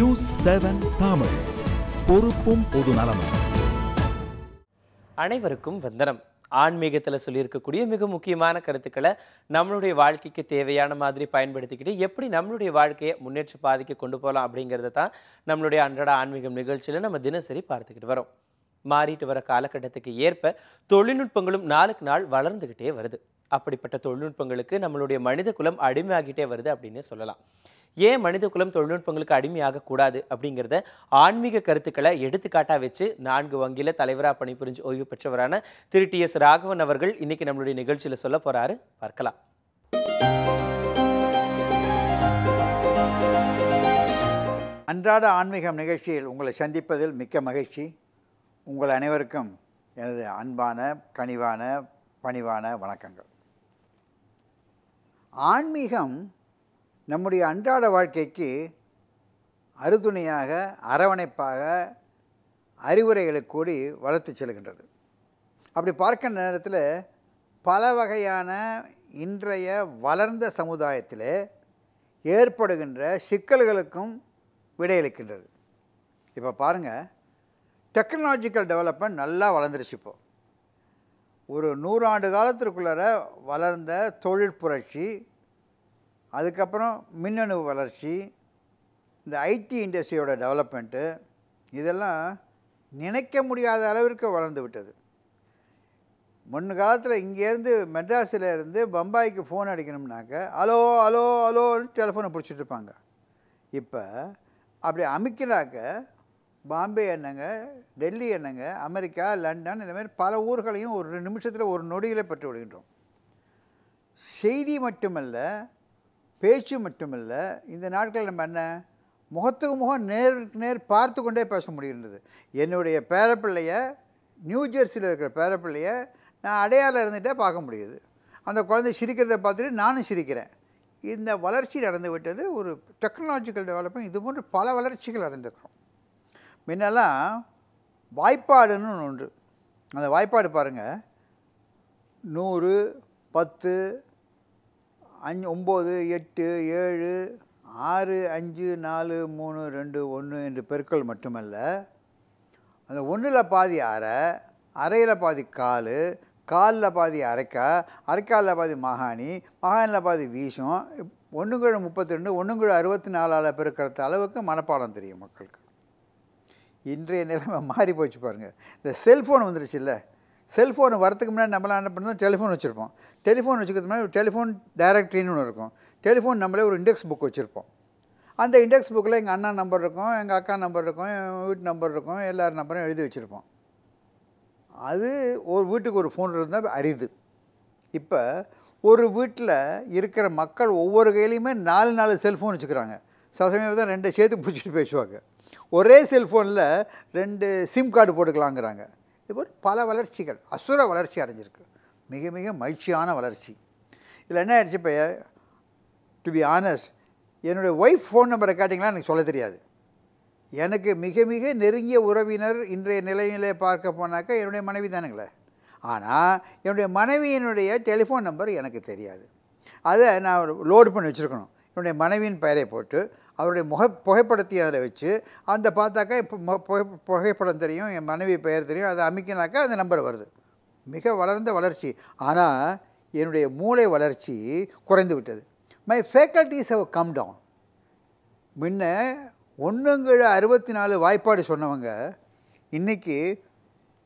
News 7 Tamil, பொறுப்பும் பொது நலமும். அனைவருக்கும் வந்தனம். ஆன்மீகத்தில் சொல்லியிருக்கக்கூடிய மிக முக்கியமான கருத்துக்களை நம்மளுடைய வாழ்க்கைக்கு தேவையான மாதிரி பயன்படுத்திக்கிட்டு எப்படி நம்மளுடைய வாழ்க்கையை முன்னேற்ற பாதைக்கு கொண்டு போகலாம் அப்படிங்கிறத தான் நம்மளுடைய அன்றாட ஆன்மீகம் நிகழ்ச்சியில் நம்ம தினசரி பார்த்துக்கிட்டு வரோம். மாறிட்டு வர காலகட்டத்துக்கு ஏற்ப தொழில்நுட்பங்களும் நாளுக்கு நாள் வளர்ந்துக்கிட்டே வருது. அப்படிப்பட்ட தொழில்நுட்பங்களுக்கு நம்மளுடைய மனித குலம் அடிமையாகிட்டே வருது அப்படின்னு சொல்லலாம். ஏன் மனித குலம் தொழில்நுட்பங்களுக்கு அடிமையாக கூடாது அப்படிங்கிறத ஆன்மீக கருத்துக்களை எடுத்துக்காட்டா வச்சு 4 வங்கியில தலைவராக பணிபுரிஞ்சு ஓய்வு பெற்றவரான திரு டி.எஸ். ராகவன் அவர்கள் இன்னைக்கு நம்மளுடைய நிகழ்ச்சியில சொல்ல போறாரு. பார்க்கலாம். அன்றாட ஆன்மீகம் நிகழ்ச்சியில் உங்களை சந்திப்பதில் மிக்க மகிழ்ச்சி. உங்கள் அனைவருக்கும் எனது அன்பான, கனிவான, பணிவான வணக்கங்கள். ஆன்மீகம் நம்முடைய அன்றாட வாழ்க்கைக்கு அறுதுணையாக, அரவணைப்பாக அறிவுரைகளை கூடி வளர்த்து செல்கின்றது. அப்படி பார்க்கிற நேரத்தில் பல வகையான இன்றைய வளர்ந்த சமுதாயத்தில் ஏற்படுகின்ற சிக்கல்களுக்கும் விடையளிக்கின்றது. இப்போ பாருங்கள், டெக்னாலஜிக்கல் டெவலப்மெண்ட் நல்லா வளர்ந்துருச்சு. இப்போது ஒரு 100 ஆண்டு காலத்திற்குள்ளார வளர்ந்த தொழில் புரட்சி, அதுக்கப்புறம் மின்னணு வளர்ச்சி, இந்த ஐடி இண்டஸ்ட்ரியோட டெவலப்மெண்ட்டு, இதெல்லாம் நினைக்க முடியாத அளவிற்கு வளர்ந்து விட்டது. முன்ன காலத்தில் இங்கேருந்து மெட்ராஸில் இருந்து பம்பாய்க்கு ஃபோன் அடிக்கணும்னாக்க அலோ அலோ அலோன்னு டெலிஃபோனை பிடிச்சிட்டு இருப்பாங்க. இப்போ அப்படி அமைக்கினாக்க பாம்பே என்னங்க, டெல்லி என்னங்க, அமெரிக்கா, லண்டன், இந்த மாதிரி பல ஊர்களையும் ஒரு நிமிஷத்தில் ஒரு நொடியில் பெற்று விடுகின்றோம். செய்தி மட்டுமல்ல, பேச்சு மட்டுமல்ல, இந்த நாட்களில் நம்ம என்ன முகத்துக்கு முகம் நேருக்கு நேர் பார்த்து கொண்டே பேச முடிகின்றது. என்னுடைய பேரப்பிள்ளைய, நியூ ஜெர்சியில் இருக்கிற பேரப்பிள்ளைய நான் அடையாளம் இருந்துகிட்டே பார்க்க முடியுது. அந்த குழந்தை சிரிக்கிறத பார்த்துட்டு நானும் சிரிக்கிறேன். இந்த வளர்ச்சி நடந்து விட்டது. ஒரு டெக்னாலஜிக்கல் டெவலப்மெண்ட், இது போன்ற பல வளர்ச்சிகள் அடைந்திருக்கிறோம். முன்னெல்லாம் வாய்ப்பாடுன்னு ஒன்று உண்டு. அந்த வாய்ப்பாடு பாருங்கள், 100, 10, 9, 8, 7, 6, 5, 4, 3, 2, 1 என்று பெருக்கள் மட்டுமல்ல, அந்த 1ல் பாதி அரை, அரையில் பாதி கால், காலில் பாதி அரைக்கால், அரைக்காலில் பாதி மகாணி, மகானில் பாதி வீசம், 1×32, 1×64 பெருக்கிறது அளவுக்கு மனப்பாடம் தெரியும் மக்களுக்கு. இன்றைய நிலைமை மாறி போச்சு பாருங்கள். இந்த செல்ஃபோன் வந்துருச்சு இல்லை, செல்ஃபோன் வரத்துக்கு முன்னாடி நம்மளாம் என்ன பண்ணோம், டெலிஃபோன் வச்சுருப்போம். டெலிஃபோன் வச்சுக்கிறது முன்னாடி ஒரு டெலிஃபோன் டைரக்டரின்னு ஒன்று இருக்கும். டெலிஃபோன் நம்மளே ஒரு இண்டெக்ஸ் புக் வச்சுருப்போம். அந்த இண்டெக்ஸ் புக்கில் எங்கள் அண்ணா நம்பர் இருக்கும், எங்கள் அக்கா நம்பர் இருக்கும், என் வீட்டு நம்பர் இருக்கும், எல்லார் நம்பரும் எழுதி வச்சுருப்போம். அது ஒரு வீட்டுக்கு ஒரு ஃபோன் இருந்தால் அரிது. இப்போ ஒரு வீட்டில் இருக்கிற மக்கள் ஒவ்வொரு கையிலையுமே 4 செல்ஃபோன் வச்சுக்கிறாங்க. சில சமயம் தான் 2 சேர்த்து பிடிச்சிட்டு பேசுவாங்க. ஒரே செல்ஃபோனில் 2 சிம் கார்டு போட்டுக்கலாங்கிறாங்க. இதுபோல் பல வளர்ச்சிகள், அசுர வளர்ச்சி அடைஞ்சிருக்கு. மிக மிக மகிழ்ச்சியான வளர்ச்சி. இதில் என்ன ஆயிடுச்சு, இப்போ டு பி ஆனஸ்ட், என்னுடைய ஒய்ஃப் ஃபோன் நம்பரை கேட்டிங்களா எனக்கு சொல்ல தெரியாது. எனக்கு மிக மிக நெருங்கிய உறவினர் இன்றைய நிலையிலே பார்க்க போனாக்கா என்னுடைய மனைவி தானுங்களே. ஆனால் என்னுடைய மனைவியினுடைய டெலிஃபோன் நம்பர் எனக்கு தெரியாது. அதை நான் லோடு பண்ணி வச்சுருக்கணும். என்னுடைய மனைவியின் பெயரை போட்டு அவருடைய புகைப்படத்தையும் அதில் வச்சு அந்த பார்த்தாக்கா இப்போ புகைப்படம் தெரியும், என் மனைவி பெயர் தெரியும், அதை அமைக்கினாக்கா அந்த நம்பர் வருது. மிக வளர்ந்த வளர்ச்சி. ஆனால் என்னுடைய மூளை வளர்ச்சி குறைந்து விட்டது. My faculties have come down. முன்ன 1×64 வாய்ப்பாடு சொன்னவங்க இன்றைக்கி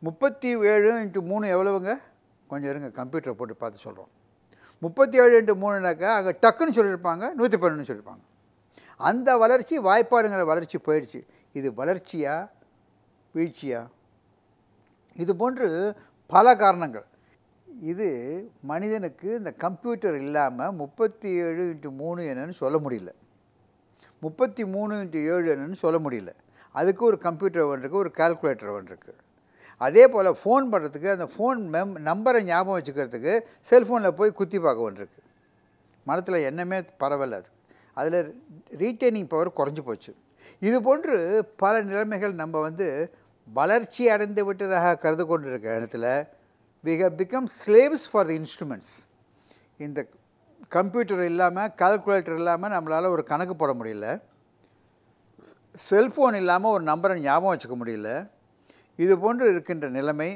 37×3 எவ்வளவுங்க? கொஞ்சம் இருங்க, கம்ப்யூட்டரை போட்டு பார்த்து சொல்கிறோம். 37×3னாக்கா அங்கே டக்குன்னு சொல்லியிருப்பாங்க, 112ன்னு சொல்லியிருப்பாங்க. அந்த வளர்ச்சி, வாய்ப்பாடுங்கிற வளர்ச்சி போயிடுச்சு. இது வளர்ச்சியா வீழ்ச்சியா? இது போன்று பல காரணங்கள். இது மனிதனுக்கு இந்த கம்ப்யூட்டர் இல்லாமல் 37×3 என்னன்னு சொல்ல முடியல, 33×7 என்னன்னு சொல்ல முடியல. அதுக்கு ஒரு கம்ப்யூட்டர் ஒன்று இருக்குது, ஒரு கால்குலேட்டர் ஒன்று இருக்குது. அதே போல் ஃபோன் பண்ணுறதுக்கு, அந்த ஃபோன் நம்பரை ஞாபகம் வச்சுக்கிறதுக்கு செல்ஃபோனில் போய் குத்தி பார்க்க ஒன்று இருக்குது. மனத்தில் எண்ணமே பரவாயில்ல. அதில் ரீட்டைனிங் பவர் குறைஞ்சி போச்சு. இது போன்று பல நிலைமைகள் நம்ம வளர்ச்சி அடைந்து விட்டதாக கருது கொண்டிருக்கிற இடத்துல we have become slaves for the instruments. இந்த கம்ப்யூட்டர் இல்லாமல், கால்குலேட்டர் இல்லாமல் நம்மளால் ஒரு கணக்கு போட முடியல. செல்ஃபோன் இல்லாமல் ஒரு நம்பரை ஞாபகம் வச்சுக்க முடியல. இது போன்று இருக்கின்ற நிலைமை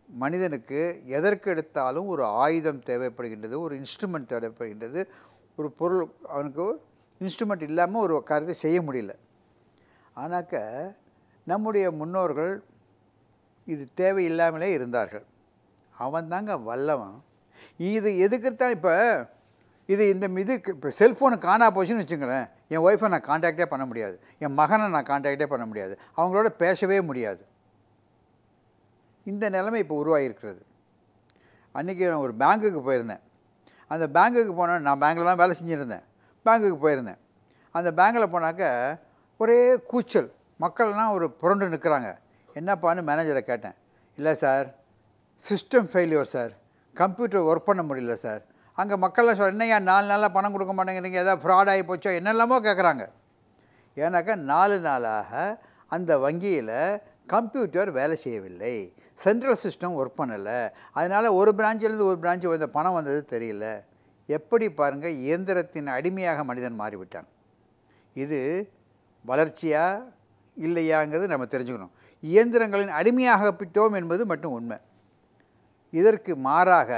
மனிதனுக்கு எதற்கு எடுத்தாலும் ஒரு ஆயுதம் தேவைப்படுகின்றது, ஒரு இன்ஸ்ட்ருமெண்ட் தேவைப்படுகின்றது. ஒரு பொருள் அவனுக்கு இன்ஸ்ட்ருமெண்ட் இல்லாமல் ஒரு காரியத்தை செய்ய முடியல. ஆனாக்க நம்முடைய முன்னோர்கள் இது தேவையில்லாமலே இருந்தார்கள். அவன் தாங்க வல்லவன். இது எதுக்குத்தான் இப்போ இந்த இப்போ செல்ஃபோனு காணா போச்சுன்னு வச்சுங்களேன், என் ஒய்ஃபை நான் கான்டாக்டே பண்ண முடியாது, என் மகனை நான் கான்டாக்டே பண்ண முடியாது, அவங்களோட பேசவே முடியாது. இந்த நிலைமை இப்போ உருவாகிருக்கிறது. அன்றைக்கி நான் ஒரு பேங்க்குக்கு போயிருந்தேன். அந்த பேங்க்குக்கு போனேன், நான் பேங்கில் தான் வேலை செஞ்சுருந்தேன். பேங்க்குக்கு போயிருந்தேன். அந்த பேங்கில் போனாக்க ஒரே கூச்சல், மக்கள்லாம் ஒரு புரண்டு நிற்கிறாங்க. என்னப்பான்னு மேனேஜரை கேட்டேன். இல்லை sir, system failure sir, computer work பண்ண முடியல சார். அங்கே மக்கள்லாம் என்னையா 4 நாளாக பணம் கொடுக்க மாட்டேங்கிறீங்க, ஏதாவது ஃப்ராட் ஆகி போச்சோ என்னெல்லாமோ கேட்குறாங்க. ஏன்னாக்கா 4 நாளாக அந்த வங்கியில் கம்ப்யூட்டர் வேலை செய்யவில்லை, சென்ட்ரல் சிஸ்டம் ஒர்க் பண்ணலை. அதனால் ஒரு பிரான்ச்சிலேருந்து ஒரு பிரான்ச்சு வந்த பணம் வந்தது தெரியல. எப்படி பாருங்கள், இயந்திரத்தின் அடிமையாக மனிதன் மாறிவிட்டான். இது வளர்ச்சியா இல்லையாங்கிறது நம்ம தெரிஞ்சுக்கணும். இயந்திரங்களின் அடிமையாகப்பட்டோம் என்பது மட்டும் உண்மை. இதற்கு மாறாக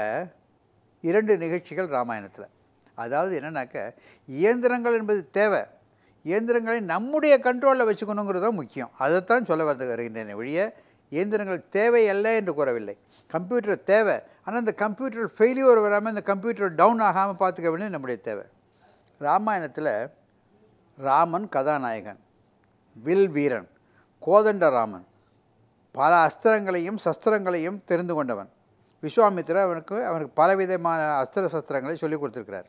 2 நிகழ்ச்சிகள் ராமாயணத்தில். அதாவது என்னன்னாக்க, இயந்திரங்கள் என்பது தேவை, இயந்திரங்களை நம்முடைய கண்ட்ரோலில் வச்சுக்கணுங்கிறது தான் முக்கியம். அதைத்தான் சொல்ல வருகின்றன ஒழிய இயந்திரங்கள் தேவையல்ல என்று கூறவில்லை. கம்ப்யூட்டர் தேவை, ஆனால் இந்த கம்ப்யூட்டர் ஃபெயிலியர் வராமல், இந்த கம்ப்யூட்டர் டவுன் ஆகாமல் பார்த்துக்க வேண்டியது நம்முடைய தேவை. ராமாயணத்தில் ராமன் கதாநாயகன், வில் வீரன், கோதண்ட ராமன், பல அஸ்திரங்களையும் சஸ்திரங்களையும் தெரிந்து கொண்டவன். விஸ்வாமித்திரர் அவனுக்கு பலவிதமான அஸ்திர சஸ்திரங்களை சொல்லிக் கொடுத்துருக்கிறார்.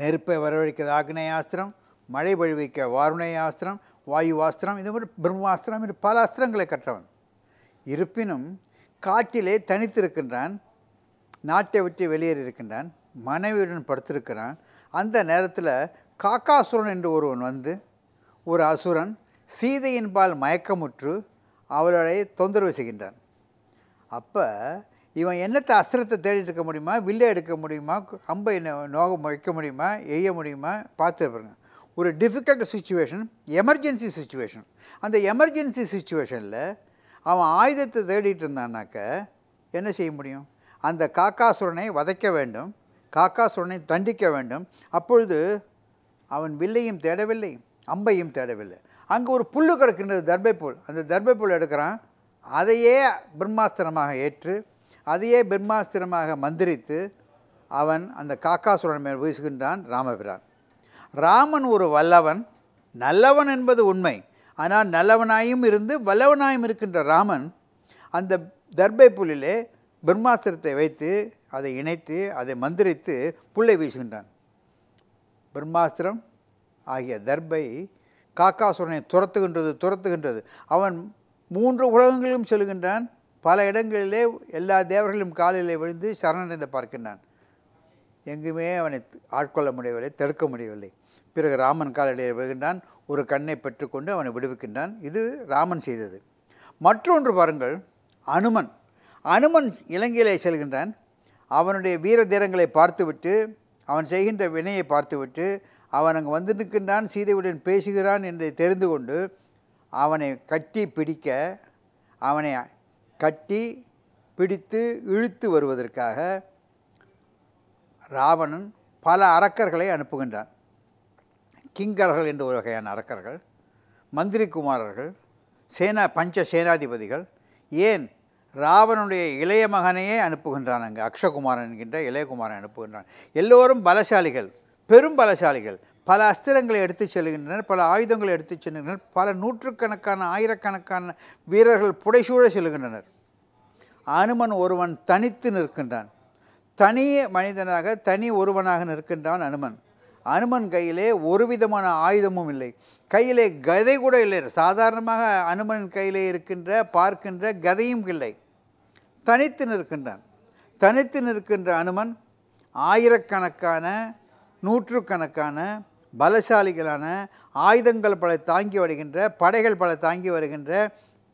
நெருப்பை வரவழைக்கிற ஆக்னேயாஸ்திரம், மழை பொழிவிக்க வாருணேயாஸ்திரம், வாயுவாஸ்திரம், இது மாதிரி பிரம்மாஸ்திரம், இது பல அஸ்திரங்களை கற்றவன். இருப்பினும் காட்டிலே தனித்திருக்கின்றான், நாட்டை விட்டு வெளியேறியிருக்கின்றான், மனைவியுடன் படுத்திருக்கிறான். அந்த நேரத்தில் காக்காசுரன் என்று ஒருவன் வந்து, ஒரு அசுரன் சீதையின் பால் மயக்கமுற்று அவளை தொந்தரவு செய்கின்றான். அப்போ இவன் என்னத்தை அஸ்திரத்தை தேடிட்டு இருக்க முடியுமா, வில்லை எடுக்க முடியுமா, அம்பை நோகம் வைக்க முடியுமா, எய்ய முடியுமா பார்த்து பாருங்க. ஒரு டிஃபிகல்ட் சுச்சுவேஷன், எமர்ஜென்சி சுச்சுவேஷன். அந்த எமர்ஜென்சி சுச்சுவேஷனில் அவன் ஆயுதத்தை தேடிட்டு இருந்தான்னாக்க என்ன செய்ய முடியும்? அந்த காக்காசுரனை வதைக்க வேண்டும், காக்காசுரனை தண்டிக்க வேண்டும். அப்பொழுது அவன் வில்லையும் தேடவில்லை, அம்பையும் தேடவில்லை. அங்கே ஒரு புல்லு கிடக்கின்றது, தர்பைப்புல். அந்த தர்பைப்புல் எடுக்கிறான், அதையே பிரம்மாஸ்திரமாக ஏற்று, அதையே பிரம்மாஸ்திரமாக மந்திரித்து அவன் அந்த காக்காசுரன் மேல் வீசுகின்றான் ராமபிரான். ராமன் ஒரு வல்லவன், நல்லவன் என்பது உண்மை. ஆனால் நல்லவனாயும் இருந்து வல்லவனாயும் இருக்கின்ற ராமன் அந்த தர்பை புல்லிலே பிரம்மாஸ்திரத்தை வைத்து அதை இணைத்து அதை மந்திரித்து புல்லை வீசுகின்றான். பிரம்மாஸ்திரம் ஆகிய தர்பை காக்காசுரனை துரத்துகின்றது. அவன் 3 உலகங்களிலும் செல்கின்றான். பல இடங்களிலே எல்லா தேவர்களும் காலிலே விழுந்து சரணடைந்து பார்க்கின்றான். எங்குமே அவனை ஆட்கொள்ள முடியவில்லை, தடுக்க முடியவில்லை. பிறகு ராமன் காலிலே விழுகின்றான், ஒரு கண்ணை பெற்றுக்கொண்டு அவனை விடுவிக்கின்றான். இது ராமன் செய்தது. மற்றொன்று பாருங்கள், அனுமன் இலங்கையிலே செல்கின்றான். அவனுடைய வீர தீரங்களை பார்த்துவிட்டு, அவன் செய்கின்ற வினையை பார்த்துவிட்டு, அவன் அங்கே வந்து நிற்கின்றான், சீதையுடன் பேசுகிறான் என்று தெரிந்து கொண்டு அவனை கட்டி பிடித்து இழுத்து வருவதற்காக ராவணன் பல அரக்கர்களை அனுப்புகின்றான். கிங்கர்கள் என்று ஒரு வகையான அரக்கர்கள், மந்திரி குமாரர்கள், பஞ்ச சேனாதிபதிகள், ஏன் ராவனுடைய இளைய மகனையே அனுப்புகின்றான். அங்கே அக்ஷகுமாரன் என்கின்ற இளையகுமாரன் அனுப்புகின்றான். எல்லோரும் பலசாலிகள், பெரும் பலசாலிகள். பல அஸ்திரங்களை எடுத்து செல்கின்றனர், பல ஆயுதங்களை எடுத்து செல்கின்றனர். பல நூற்றுக்கணக்கான ஆயிரக்கணக்கான வீரர்கள் புடைசூழ செல்கின்றனர். அனுமன் ஒருவன் தனித்து நிற்கின்றான். தனி மனிதனாக தனி ஒருவனாக நிற்கின்றான் அனுமன் கையிலே ஒரு விதமான ஆயுதமும் இல்லை, கையிலே கதை கூட இல்லை. சாதாரணமாக அனுமனின் கையிலே பார்க்கின்ற கதையும் இல்லை. தனித்து நிற்கின்ற அனுமன் ஆயிரக்கணக்கான நூற்றுக்கணக்கான பலசாலிகளான ஆயுதங்கள் பல தாங்கி வருகின்ற, படைகள் பல தாங்கி வருகின்ற,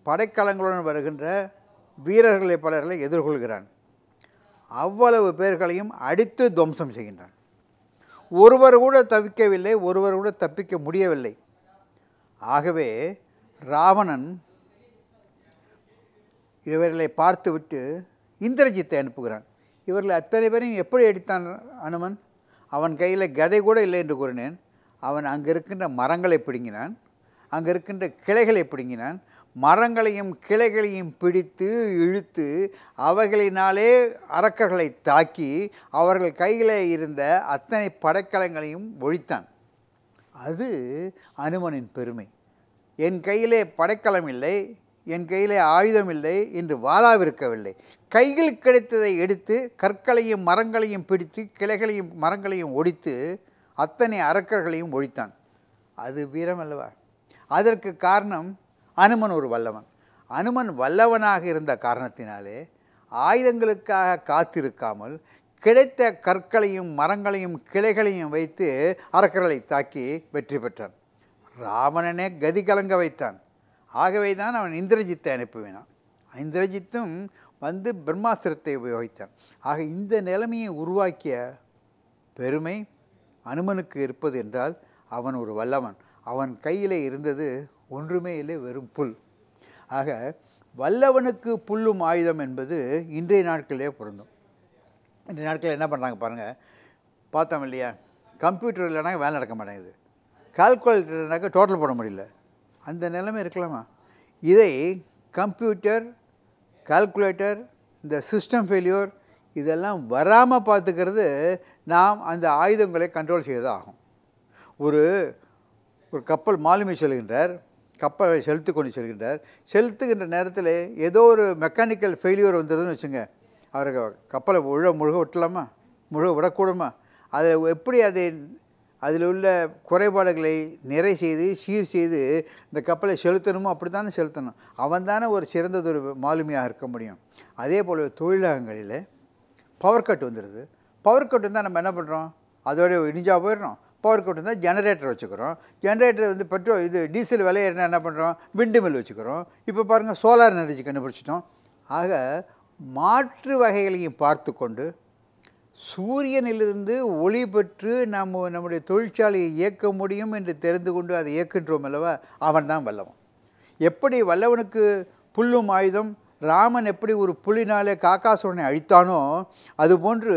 படைக்கலங்களுடன் வருகின்ற வீரர்களை பலர்களை எதிர்கொள்கிறான். அவ்வளவு பேர்களையும் அடித்து துவம்சம் செய்கின்றான். ஒருவர் கூட தவிக்கவில்லை, ஒருவர் கூட தப்பிக்க முடியவில்லை. ஆகவே ராவணன் இவர்களை பார்த்துவிட்டு இந்திரஜித்தை அனுப்புகிறான். இவர்கள் அத்தனை பேரையும் எப்படி அடித்தான் அனுமன்? அவன் கையில் கதை கூட இல்லை என்று கூறினேன். அவன் அங்கே இருக்கின்ற மரங்களை பிடுங்கினான், அங்கே இருக்கின்ற கிளைகளை பிடுங்கினான். மரங்களையும் கிளைகளையும் பிடித்து இழுத்து அவைகளினாலே அரக்கர்களை தாக்கி அவர்கள் கையில் இருந்த அத்தனை படைக்கலங்களையும் ஒழித்தான். அது அனுமனின் பெருமை. என் கையிலே படைக்கலம் இல்லை, என் கையிலே ஆயுதம் இல்லை என்று வாளாவிருக்கவில்லை. கையில் கிடைத்ததை எடுத்து கற்களையும் மரங்களையும் பிடித்து கிளைகளையும் மரங்களையும் ஒடித்து அத்தனை அரக்கர்களையும் ஒழித்தான். அது வீரம் அல்லவா? அதற்கு காரணம் அனுமன் ஒரு வல்லவன். அனுமன் வல்லவனாக இருந்த காரணத்தினாலே ஆயுதங்களுக்காக காத்திருக்காமல் கிடைத்த கற்களையும் மரங்களையும் கிளைகளையும் வைத்து அரக்கர்களை தாக்கி வெற்றி பெற்றான். ராவணனே கதி கலங்க வைத்தான். ஆகவே தான் அவன் இந்திரஜித்தை அனுப்புவினான். இந்திரஜித்தும் வந்து பிரம்மாஸ்திரத்தை உபயோகித்தான். ஆக இந்த நிலைமையை உருவாக்கிய பெருமை அனுமனுக்கு இருப்பது என்றால் அவன் ஒரு வல்லவன். அவன் கையில் இருந்தது ஒன்றுமே இல்லை, வெறும் புல். ஆக வல்லவனுக்கு புல்லும் ஆயுதம் என்பது இன்றைய நாட்களிலே பொருந்தும். இன்றைய நாட்களில் என்ன பண்ணுறாங்க பாருங்கள், பார்த்தோம் இல்லையா? கம்ப்யூட்டர் இல்லைனா வேலை நடக்க மாட்டேங்குது, கால்குலேட்டர்னாக்கா டோட்டல் போட முடியல, அந்த நிலைமை இருக்கலாமா? இதை கம்ப்யூட்டர், கால்குலேட்டர், இந்த சிஸ்டம் ஃபெயிலியூர் இதெல்லாம் வராமல் பார்த்துக்கிறது நாம் அந்த ஆயுதங்களை கண்ட்ரோல் செய்யதான் ஆகும். ஒரு கப்பல் மாலுமி செல்கின்றார், கப்பலை செலுத்து கொண்டு செல்கின்றார். செலுத்துகின்ற நேரத்தில் ஏதோ ஒரு மெக்கானிக்கல் ஃபெயிலியூர் வந்ததுன்னு வச்சுங்க, அவருக்கு கப்பலை முழுக விட்டலாமா? முழுக விடக்கூடுமா? அதில் எப்படி அதில் உள்ள குறைபாடுகளை நிறை செய்து சீர் செய்து இந்த கப்பலை செலுத்தணுமோ அப்படி தானே செலுத்தணும். அவன் தானே ஒரு சிறந்ததொரு மாலுமியாக இருக்க முடியும். அதே போல் தொழிலகங்களில் பவர் கட் வந்துடுது. பவர் கட் வந்தால் நம்ம என்ன பண்ணுறோம்? அதோட இனிஞ்சா போயிடுறோம். பவர் கட் வந்தால் ஜெனரேட்டர் வச்சுக்கிறோம். ஜெனரேட்டர் வந்து பெட்ரோல் டீசல் விலையேறினா என்ன பண்ணுறோம்? விண்டு மில் வச்சுக்கிறோம். இப்போ பாருங்கள், சோலார் எனர்ஜி கண்டுபிடிச்சிட்டோம். ஆக மாற்று வகைகளையும் பார்த்து கொண்டு சூரியனிலிருந்து ஒளி பெற்று நம்முடைய தொழிற்சாலையை இயக்க முடியும் என்று தெரிந்து கொண்டு அதை இயக்கின்றோம் அல்லவா? அவன் தான் வல்லவன். எப்படி வல்லவனுக்கு புல்லும் ஆயுதம், ராமன் எப்படி ஒரு புலினாலே காக்காசுரனை அழித்தானோ அதுபோன்று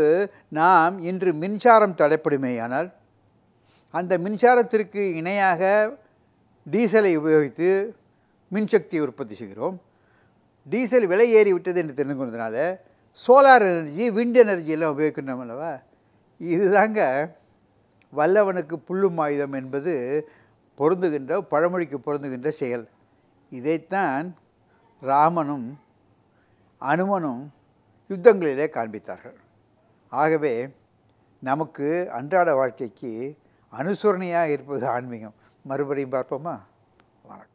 நாம் இன்று மின்சாரம் தடைப்படுமேயானால் அந்த மின்சாரத்திற்கு இணையாக டீசலை உபயோகித்து மின்சக்தியை உற்பத்தி செய்கிறோம். டீசல் விலை ஏறி விட்டது என்று தெரிந்து கொண்டதுனால சோலார் எனர்ஜி, விண்ட் எனர்ஜி எல்லாம் உபயோகிக்கின்றோம் அல்லவா? இதுதாங்க வல்லவனுக்கு புல்லும் ஆயுதம் என்பது பொருந்துகின்ற பழமொழிக்கு பொருந்துகின்ற செயல். இதைத்தான் ராமனும் அனுமனும் யுத்தங்களிலே காண்பித்தார்கள். ஆகவே நமக்கு அன்றாட வாழ்க்கைக்கு அனுசரணையாக இருப்பது ஆன்மீகம். மறுபடியும் பார்ப்போமா? வணக்கம்.